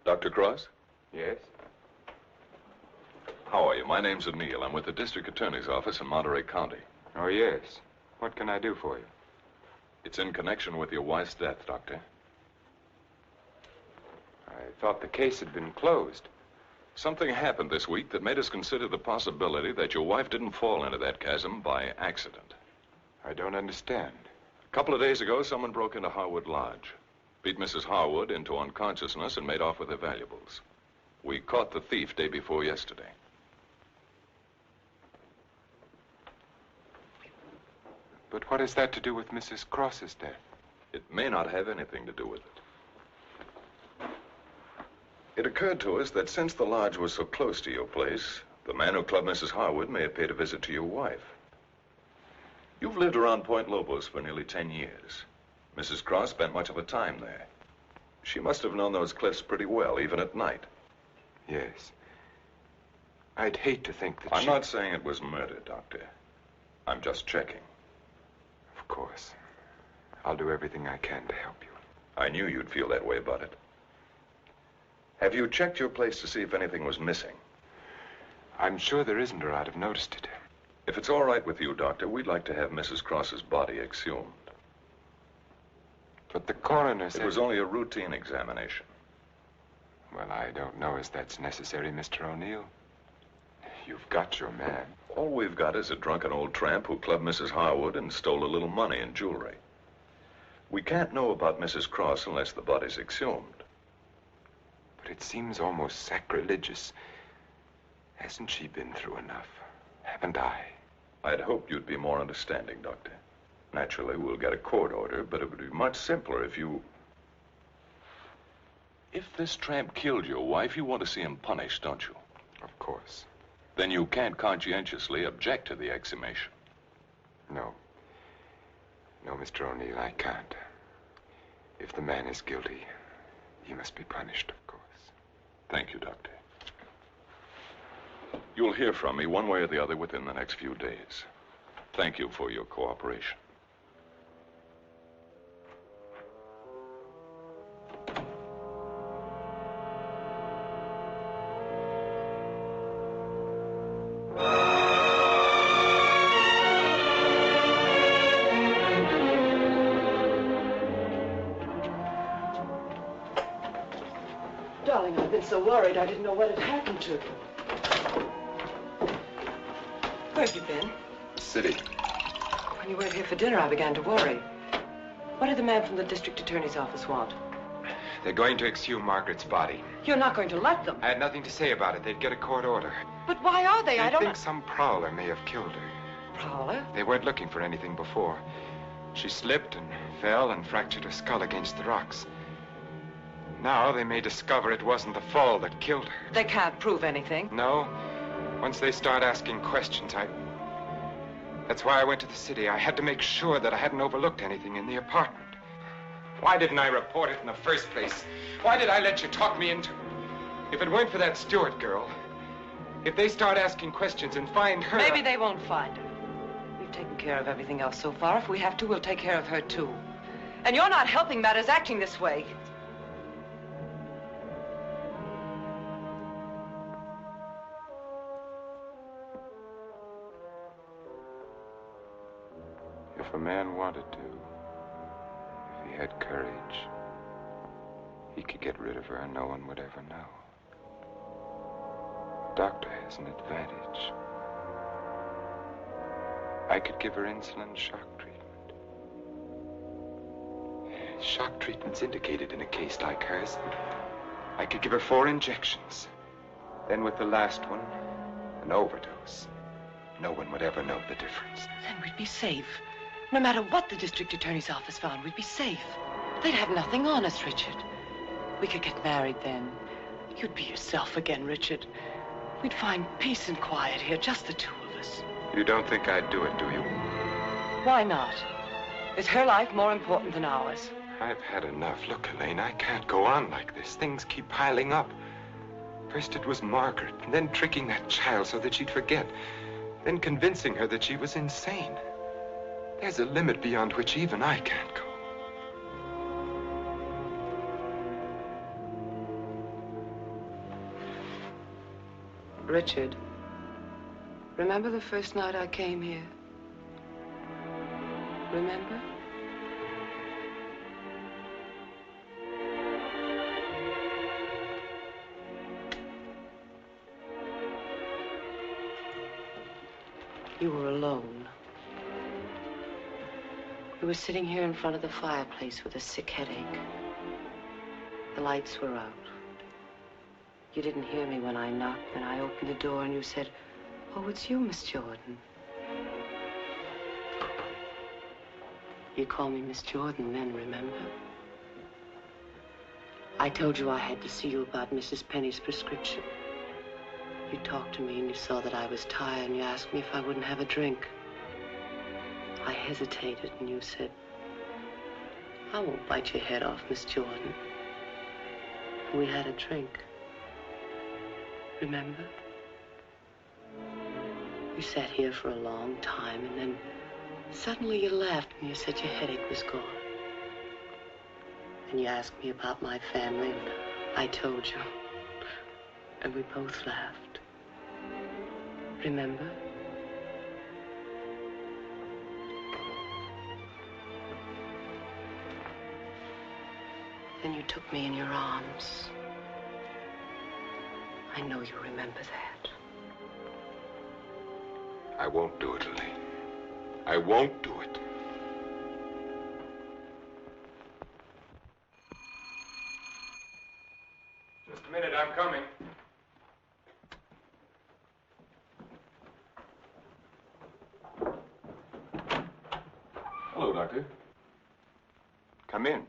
Dr. Cross? Yes? How are you? My name's O'Neill. I'm with the district attorney's office in Monterey County. Oh, yes. What can I do for you? It's in connection with your wife's death, Doctor. I thought the case had been closed. Something happened this week that made us consider the possibility that your wife didn't fall into that chasm by accident. I don't understand. A couple of days ago, someone broke into Harwood Lodge, beat Mrs. Harwood into unconsciousness, and made off with her valuables. We caught the thief day before yesterday. But what has that to do with Mrs. Cross's death? It may not have anything to do with it. It occurred to us that since the lodge was so close to your place, the man who clubbed Mrs. Harwood may have paid a visit to your wife. You've lived around Point Lobos for nearly 10 years. Mrs. Cross spent much of her time there. She must have known those cliffs pretty well, even at night. Yes. I'd hate to think that I'm not saying it was murder, Doctor. I'm just checking. Of course. I'll do everything I can to help you. I knew you'd feel that way about it. Have you checked your place to see if anything was missing? I'm sure there isn't, or I'd have noticed it. If it's all right with you, Doctor, we'd like to have Mrs. Cross's body exhumed. But the coroner said... It was only a routine examination. Well, I don't know as that's necessary, Mr. O'Neill. You've got your man. All we've got is a drunken old tramp who clubbed Mrs. Harwood and stole a little money and jewelry. We can't know about Mrs. Cross unless the body's exhumed. But it seems almost sacrilegious. Hasn't she been through enough? Haven't I? I'd hoped you'd be more understanding, Doctor. Naturally, we'll get a court order, but it would be much simpler if you... If this tramp killed your wife, you want to see him punished, don't you? Of course. Then you can't conscientiously object to the exhumation. No. No, Mr. O'Neill, I can't. If the man is guilty, he must be punished, of course. Thank you, Doctor. You'll hear from me one way or the other within the next few days. Thank you for your cooperation. Darling, I've been so worried I didn't know what had happened to you. Where have you been? City. When you weren't here for dinner, I began to worry. What did the man from the district attorney's office want? They're going to exhume Margaret's body. You're not going to let them. I had nothing to say about it. They'd get a court order. But why are they? I don't think some prowler may have killed her. Prowler? They weren't looking for anything before. She slipped and fell and fractured her skull against the rocks. Now they may discover it wasn't the fall that killed her. They can't prove anything. No. Once they start asking questions, That's why I went to the city. I had to make sure that I hadn't overlooked anything in the apartment. Why didn't I report it in the first place? Why did I let you talk me into... If it weren't for that Stewart girl, if they start asking questions and find her... Maybe they won't find her. We've taken care of everything else so far. If we have to, we'll take care of her, too. And you're not helping matters acting this way. If a man wanted to, if he had courage, he could get rid of her and no one would ever know. The doctor has an advantage. I could give her insulin shock treatment. Shock treatment's indicated in a case like hers. I could give her 4 injections. Then with the last one, an overdose. No one would ever know the difference. Then we'd be safe. No matter what the district attorney's office found, we'd be safe. They'd have nothing on us, Richard. We could get married then. You'd be yourself again, Richard. We'd find peace and quiet here, just the 2 of us. You don't think I'd do it, do you? Why not? Is her life more important than ours? I've had enough. Look, Elaine, I can't go on like this. Things keep piling up. First it was Margaret, and then tricking that child so that she'd forget. Then convincing her that she was insane. There's a limit beyond which even I can't go. Richard, remember the first night I came here? Remember? You were alone. You were sitting here in front of the fireplace with a sick headache. The lights were out. You didn't hear me when I knocked, and I opened the door and you said, "Oh, it's you, Miss Jordan." You called me Miss Jordan then, remember? I told you I had to see you about Mrs. Penny's prescription. You talked to me and you saw that I was tired and you asked me if I wouldn't have a drink. I hesitated and you said, "I won't bite your head off, Miss Jordan." And we had a drink. Remember? You sat here for a long time and then suddenly you laughed and you said your headache was gone. And you asked me about my family and I told you. And we both laughed. Remember? Then you took me in your arms. I know you remember that. I won't do it, Lily. I won't do it. Just a minute, I'm coming. Hello, Doctor. Come in.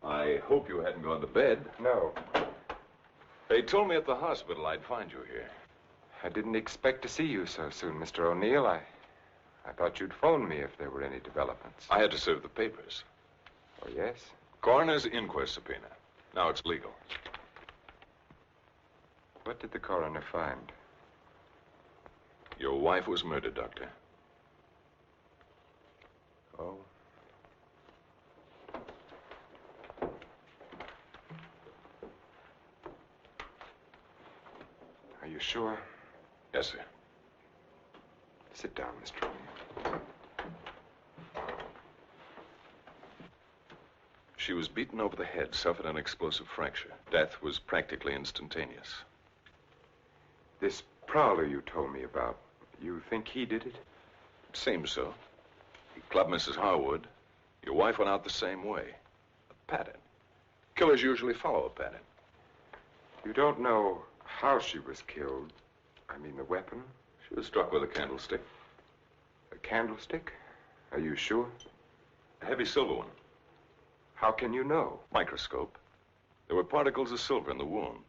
I hope you hadn't gone to bed. No. They told me at the hospital I'd find you here. I didn't expect to see you so soon, Mr. O'Neill. I thought you'd phone me if there were any developments. I had to serve the papers. Oh, yes? Coroner's inquest subpoena. Now it's legal. What did the coroner find? Your wife was murdered, Doctor. Oh. Are you sure? Yes, sir. Sit down, Mr. O'Neill. She was beaten over the head, suffered an explosive fracture. Death was practically instantaneous. This prowler you told me about, you think he did it? It seems so. He clubbed Mrs. Harwood. Your wife went out the same way. A pattern. Killers usually follow a pattern. You don't know how she was killed? I mean, the weapon? She was struck with a candlestick. A candlestick? Are you sure? A heavy silver one. How can you know? Microscope. There were particles of silver in the wound.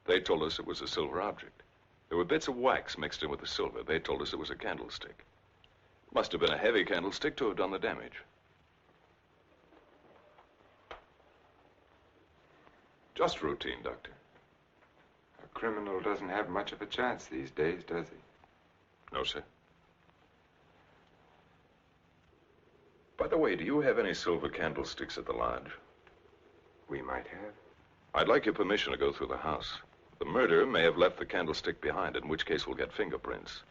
They told us it was a silver object. There were bits of wax mixed in with the silver. They told us it was a candlestick. It must have been a heavy candlestick to have done the damage. Just routine, Doctor. A criminal doesn't have much of a chance these days, does he? No, sir. By the way, do you have any silver candlesticks at the lodge? We might have. I'd like your permission to go through the house. The murderer may have left the candlestick behind, in which case we'll get fingerprints.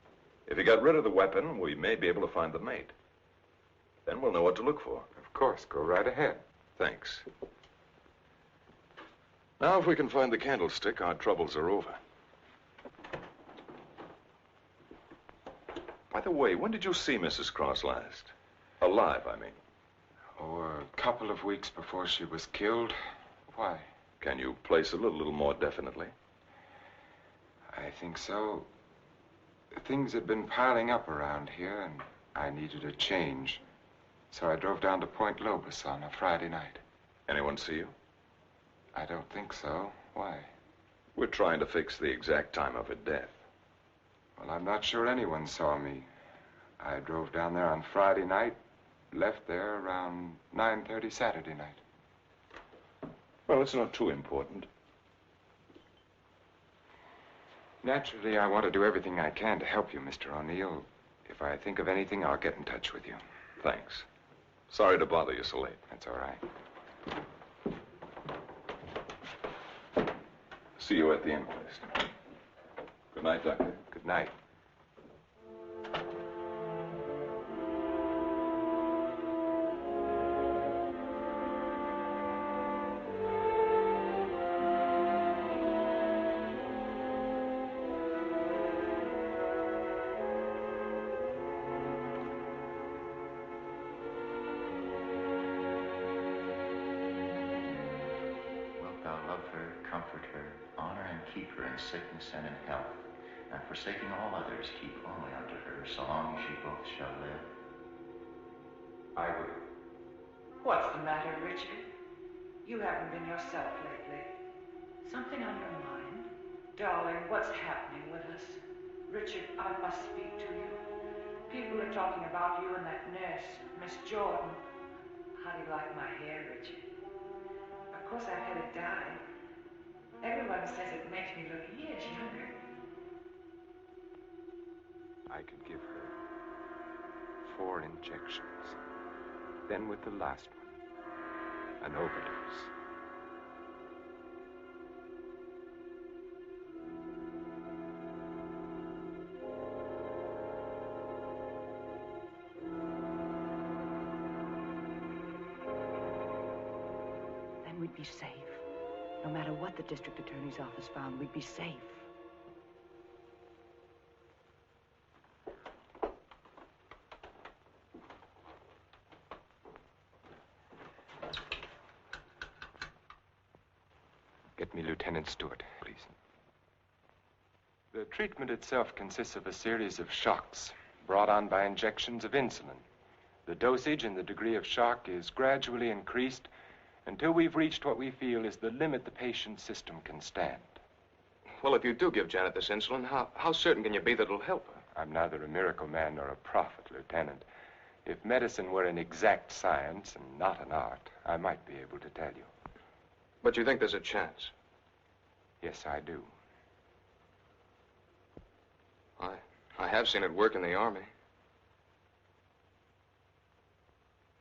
If he got rid of the weapon, we may be able to find the mate. Then we'll know what to look for. Of course, go right ahead. Thanks. Now, if we can find the candlestick, our troubles are over. By the way, when did you see Mrs. Cross last? Alive, I mean. Oh, a couple of weeks before she was killed. Why? Can you place it a little more definitely? I think so. Things had been piling up around here, and I needed a change. So I drove down to Point Lobos on a Friday night. Anyone see you? I don't think so. Why? We're trying to fix the exact time of her death. Well, I'm not sure anyone saw me. I drove down there on Friday night, left there around 9:30 Saturday night. Well, it's not too important. Naturally, I want to do everything I can to help you, Mr. O'Neill. If I think of anything, I'll get in touch with you. Thanks. Sorry to bother you so late. That's all right. See you at the inquest. Good night, Doctor. Good night. Wilt thou love her, comfort her, honor and keep her in sickness and in health, and forsaking all others, keep only unto her so long as ye both shall live? I will. What's the matter, Richard? You haven't been yourself lately. Something on your mind? Darling, what's happening with us? Richard, I must speak to you. People are talking about you and that nurse, Miss Jordan. How do you like my hair, Richard? Of course, I've had it dyed. Everyone says it makes me look years younger. I could give her 4 injections. Then with the last one, an overdose. Then we'd be safe. No matter what the district attorney's office found, we'd be safe. Get me Lieutenant Stewart, please. The treatment itself consists of a series of shocks brought on by injections of insulin. The dosage and the degree of shock is gradually increased until we've reached what we feel is the limit the patient's system can stand. Well, if you do give Janet this insulin, how certain can you be that it'll help her? I'm neither a miracle man nor a prophet, Lieutenant. If medicine were an exact science and not an art, I might be able to tell you. But you think there's a chance? Yes, I do. I have seen it work in the Army.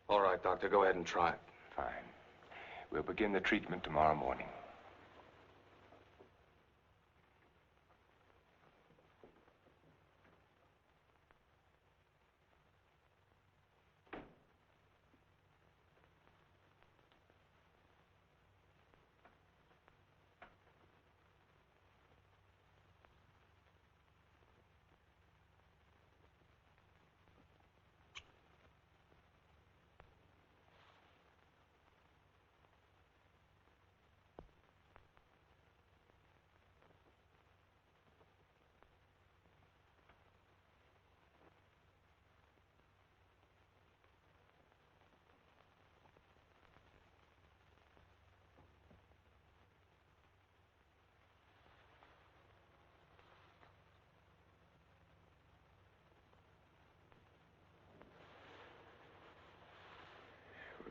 All right, Doctor, go ahead and try it. Fine. We'll begin the treatment tomorrow morning.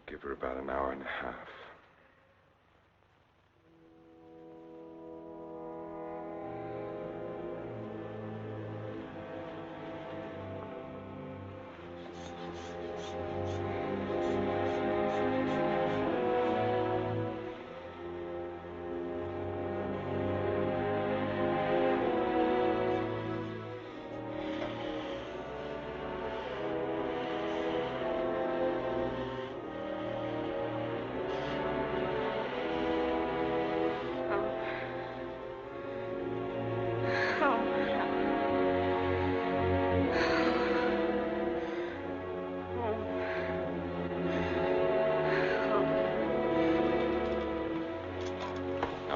Give her about an hour and a half.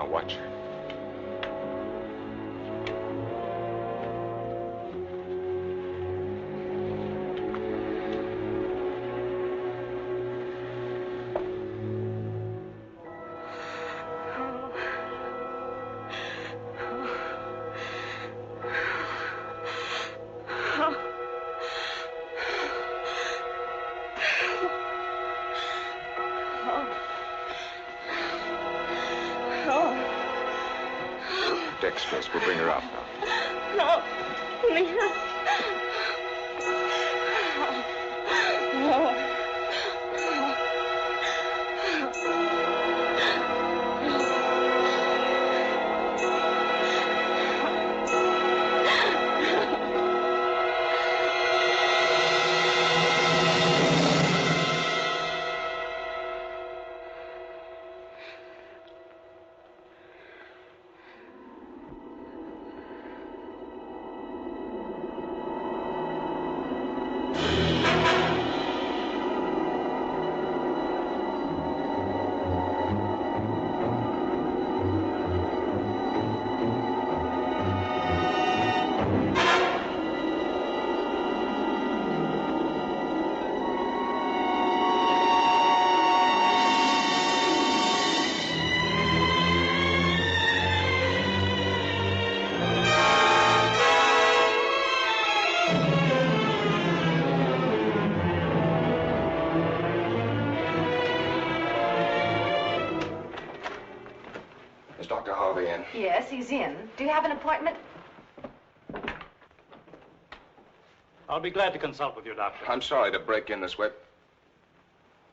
Watch her. Dextrose will bring her out now. No, please. No. Harvey in? Yes, he's in. Do you have an appointment? I'll be glad to consult with you, Doctor. I'm sorry to break in this way.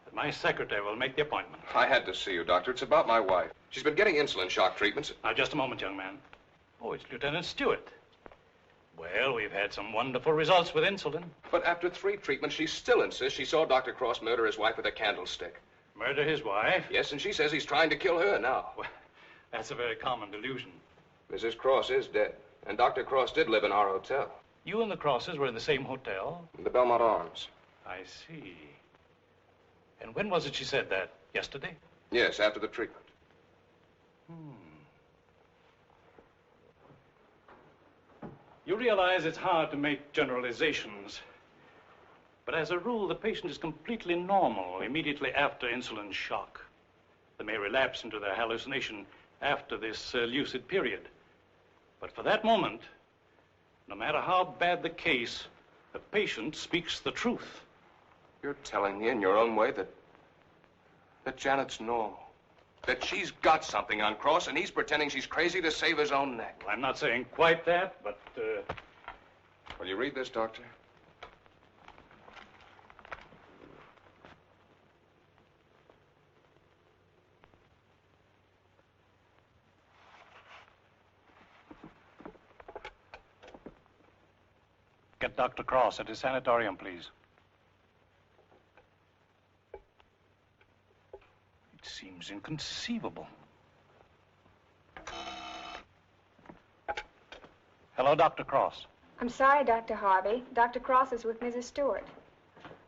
But my secretary will make the appointment. I had to see you, Doctor. It's about my wife. She's been getting insulin shock treatments. Now, just a moment, young man. Oh, it's Lieutenant Stewart. Well, we've had some wonderful results with insulin. But after 3 treatments, she still insists she saw Dr. Cross murder his wife with a candlestick. Murder his wife? Yes, and she says he's trying to kill her now. Well, that's a very common delusion. Mrs. Cross is dead, and Dr. Cross did live in our hotel. You and the Crosses were in the same hotel? The Belmont Arms. I see. And when was it she said that? Yesterday? Yes, after the treatment. You realize it's hard to make generalizations. But as a rule, the patient is completely normal immediately after insulin shock. They may relapse into their hallucination after this lucid period. But for that moment, no matter how bad the case, the patient speaks the truth. You're telling me in your own way that Janet's normal. That she's got something on Cross, and he's pretending she's crazy to save his own neck. Well, I'm not saying quite that, but, Will you read this, Doctor? Get Dr. Cross at his sanatorium, please. It seems inconceivable. Hello, Dr. Cross. I'm sorry, Dr. Harvey. Dr. Cross is with Mrs. Stewart.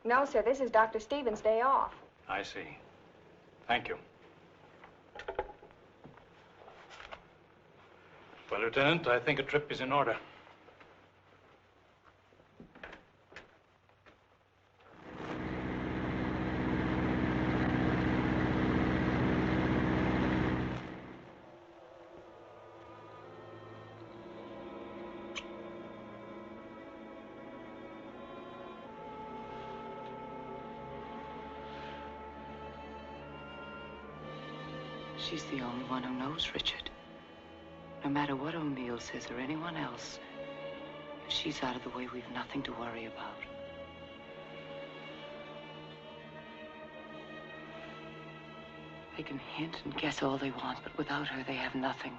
No, sir, this is Dr. Stevens' day off. I see. Thank you. Well, Lieutenant, I think a trip is in order. She's the only one who knows Richard. No matter what O'Neill says or anyone else, if she's out of the way, we've nothing to worry about. They can hint and guess all they want, but without her, they have nothing.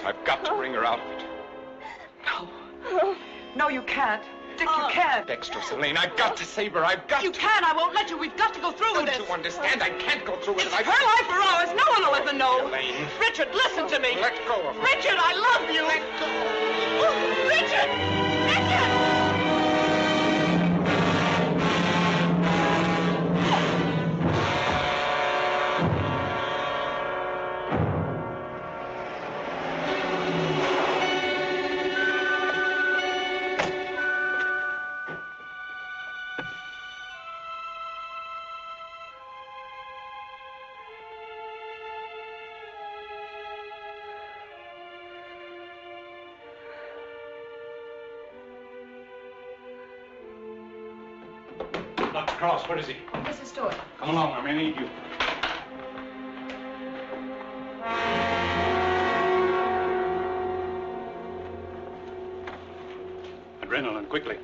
I've got to bring her out of it. No. No, you can't. Dick, you can't. Dexterous, Elaine, I've got to save her. I've got You to. can. I won't let you. We've got to go through with this. Don't you understand? I can't go through with it. It's her life or ours. No one will ever know. Elaine. Richard, listen to me. Let go of her. Richard, I love you. Let go. Oh, Richard! Richard! Dr. Cross, where is he? Mrs. Stewart. Come along, I may need you. Adrenaline, quickly.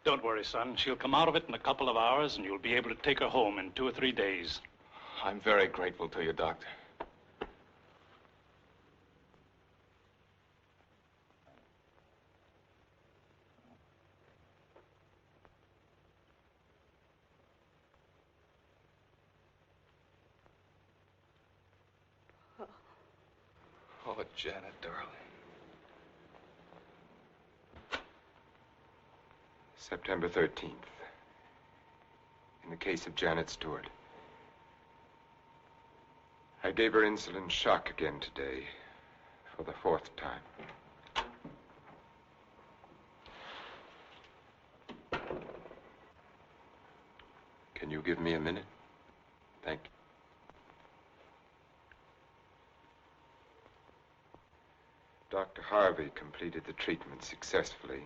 Don't worry, son. She'll come out of it in a couple of hours, and you'll be able to take her home in 2 or 3 days. I'm very grateful to you, Doctor. Oh, Janet, darling. September 13th. In the case of Janet Stewart. I gave her insulin shock again today, for the 4th time. Can you give me a minute? Thank you. Dr. Harvey completed the treatment successfully,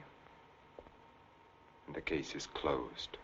and the case is closed.